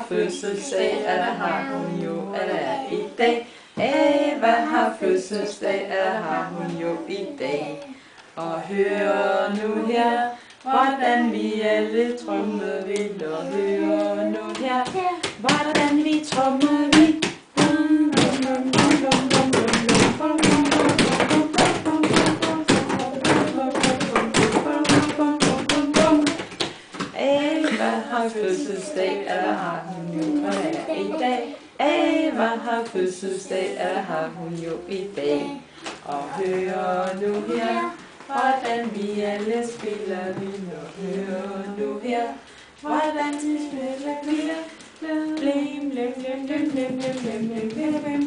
fødselsdag, der har hun jo i dag. Eva har fødselsdag, der har hun jo i dag. Og hør nu her, hvordan vi alle trommevirvler. Hør nu her, hvordan vi trommevirvler. Eva har fødselsdag, der har hun jo i dag. Eva har fødselsdag, der har hun jo i dag. Og hør nu her, hvordan vi alle spiller viner. Hør nu her, hvordan vi spiller viner. Blim, blim, blim, blim, blim, blim, blim, blim,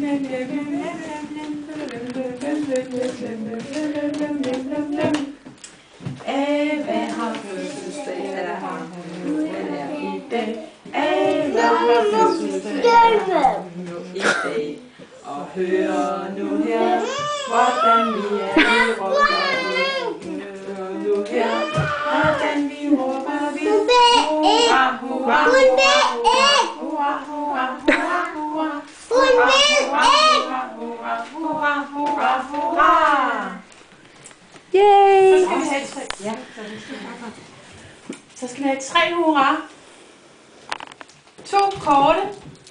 blim. Eva har fødselsdag, der har hun jo i dag. Eva har fødselsdag, der har hun jo i dag. Og hør nu her, hvordan vi alle råber. Hør nu her, hvordan vi råber. Hurra, hurra, hurra, hurra, hurra, hurra, hurra, hurra. Yay! Så skal vi have 3. Ja, så skal vi have 3 hurra. 2 korte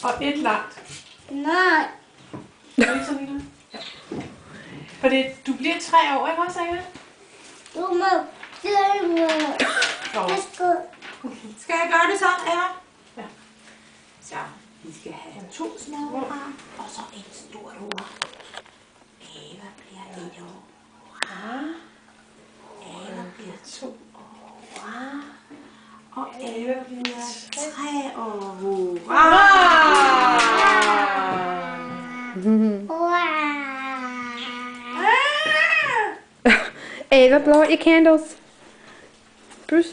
og 1 langt. Nej. Er det sådan noget? Ja. For du bliver 3 år, ikke også, Eva? Du må filme. Skal jeg gøre det så, Eva? Ja. Så, vi skal have 2 små hurra, og så en stor hurra. Eva bliver 1 år. Hurra. Eva bliver 2 år. Hurra. Og Eva bliver 3 år. Hurra! Ava, blow out your candles. Bruce.